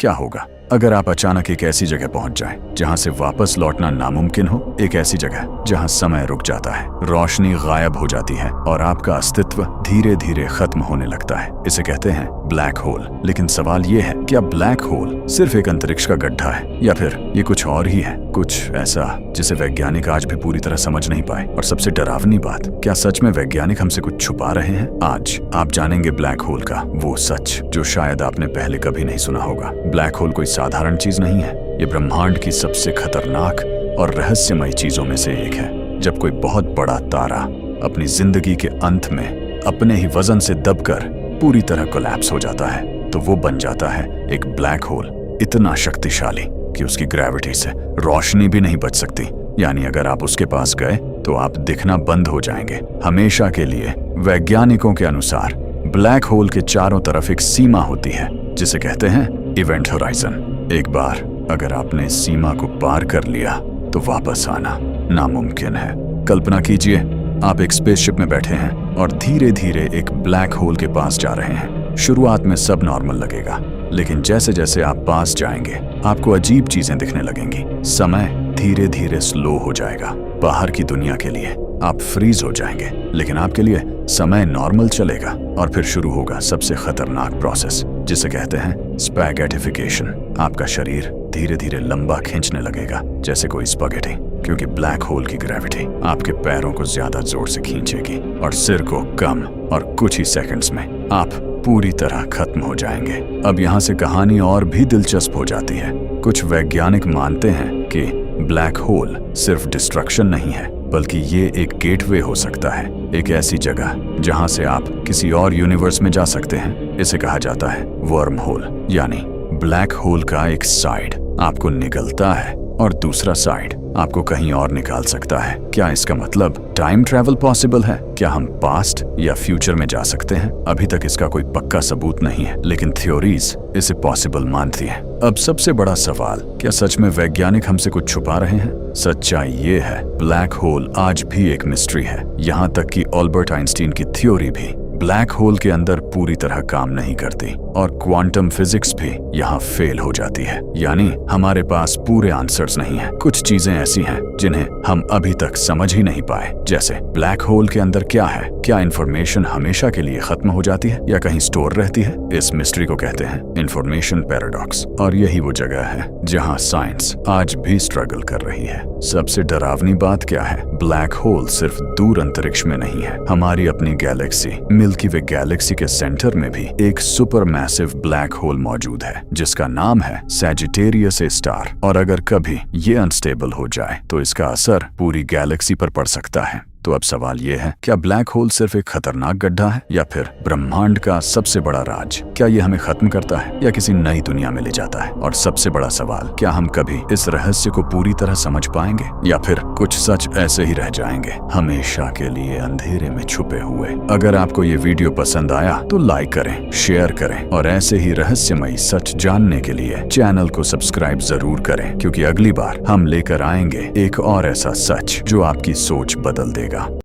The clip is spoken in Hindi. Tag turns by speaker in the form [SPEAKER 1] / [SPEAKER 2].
[SPEAKER 1] क्या होगा अगर आप अचानक एक ऐसी जगह पहुंच जाएं जहां से वापस लौटना नामुमकिन हो, एक ऐसी जगह जहां समय रुक जाता है, रोशनी गायब हो जाती है और आपका अस्तित्व धीरे धीरे खत्म होने लगता है। इसे कहते हैं ब्लैक होल। लेकिन सवाल ये है, क्या ब्लैक होल सिर्फ एक अंतरिक्ष का गड्ढा है या फिर ये कुछ और ही है, कुछ ऐसा जिसे वैज्ञानिक आज भी पूरी तरह समझ नहीं पाए? और सबसे डरावनी बात, क्या सच में वैज्ञानिक हमसे कुछ छुपा रहे हैं? आज आप जानेंगे ब्लैक होल का वो सच जो शायद आपने पहले कभी नहीं सुना होगा। ब्लैक होल कोई साधारण चीज नहीं है, ये ब्रह्मांड की सबसे खतरनाक और रहस्यमयी चीजों में से एक है। जब कोई बहुत बड़ा तारा अपनी जिंदगी के अंत में अपने ही वजन से दबकर पूरी तरह कोलैप्स हो जाता है तो वो बन जाता है एक ब्लैक होल, इतना शक्तिशाली कि उसकी ग्रेविटी से रोशनी भी नहीं बच सकती। यानी अगर आप उसके पास गए तो आप दिखना बंद हो जाएंगे हमेशा के लिए। वैज्ञानिकों के अनुसार ब्लैक होल के चारों तरफ एक सीमा होती है जिसे कहते हैं इवेंट होराइजन। एक बार अगर आपने इस सीमा को पार कर लिया तो वापस आना नामुमकिन है। कल्पना कीजिए, आप एक स्पेसशिप में बैठे हैं और धीरे धीरे एक ब्लैक होल के पास जा रहे हैं। शुरुआत में सब नॉर्मल लगेगा, लेकिन जैसे जैसे आप पास जाएंगे आपको अजीब चीजें दिखने लगेंगी। समय धीरे धीरे स्लो हो जाएगा। बाहर की दुनिया के लिए आप फ्रीज हो जाएंगे, लेकिन आपके लिए समय नॉर्मल चलेगा। और फिर शुरू होगा सबसे खतरनाक प्रोसेस जिसे कहते हैं स्पैगेटिफिकेशन। आपका शरीर धीरे धीरे लंबा खींचने लगेगा जैसे कोई स्पैगेटी, क्योंकि ब्लैक होल की ग्रेविटी आपके पैरों को ज्यादा जोर से खींचेगी और सिर को कम, और कुछ ही सेकंड्स में आप पूरी तरह खत्म हो जाएंगे। अब यहाँ से कहानी और भी दिलचस्प हो जाती है। कुछ वैज्ञानिक मानते हैं कि ब्लैक होल सिर्फ डिस्ट्रक्शन नहीं है, बल्कि ये एक गेटवे हो सकता है, एक ऐसी जगह जहां से आप किसी और यूनिवर्स में जा सकते हैं। इसे कहा जाता है वर्म होल, यानी ब्लैक होल का एक साइड आपको निगलता है और दूसरा साइड आपको कहीं और निकाल सकता है। क्या इसका मतलब टाइम ट्रैवल पॉसिबल है? क्या हम पास्ट या फ्यूचर में जा सकते हैं? अभी तक इसका कोई पक्का सबूत नहीं है, लेकिन थ्योरीज इसे पॉसिबल मानती हैं। अब सबसे बड़ा सवाल, क्या सच में वैज्ञानिक हमसे कुछ छुपा रहे हैं? सच्चाई ये है, ब्लैक होल आज भी एक मिस्ट्री है। यहाँ तक कि अल्बर्ट आइंस्टीन की थ्योरी भी ब्लैक होल के अंदर पूरी तरह काम नहीं करती और क्वांटम फिजिक्स भी यहाँ फेल हो जाती है। यानी हमारे पास पूरे आंसर्स नहीं हैं। कुछ चीजें ऐसी हैं जिन्हें हम अभी तक समझ ही नहीं पाए, जैसे ब्लैक होल के अंदर क्या है, क्या इंफॉर्मेशन हमेशा के लिए खत्म हो जाती है या कहीं स्टोर रहती है। इस मिस्ट्री को कहते हैं इंफॉर्मेशन पैराडॉक्स, और यही वो जगह है जहाँ साइंस आज भी स्ट्रगल कर रही है। सबसे डरावनी बात क्या है, ब्लैक होल सिर्फ दूर अंतरिक्ष में नहीं है। हमारी अपनी गैलेक्सी मिल्की वे गैलेक्सी के सेंटर में भी एक सुपर मैसिव ब्लैक होल मौजूद है जिसका नाम है सैजिटेरियस ए स्टार। और अगर कभी ये अनस्टेबल हो जाए तो इसका असर पूरी गैलेक्सी पर पड़ सकता है। तो अब सवाल ये है, क्या ब्लैक होल सिर्फ एक खतरनाक गड्ढा है या फिर ब्रह्मांड का सबसे बड़ा राज? क्या ये हमें खत्म करता है या किसी नई दुनिया में ले जाता है? और सबसे बड़ा सवाल, क्या हम कभी इस रहस्य को पूरी तरह समझ पाएंगे या फिर कुछ सच ऐसे ही रह जाएंगे हमेशा के लिए अंधेरे में छुपे हुए? अगर आपको ये वीडियो पसंद आया तो लाइक करें, शेयर करें और ऐसे ही रहस्यमयी सच जानने के लिए चैनल को सब्सक्राइब जरूर करें, क्योंकि अगली बार हम लेकर आएंगे एक और ऐसा सच जो आपकी सोच बदल देगा।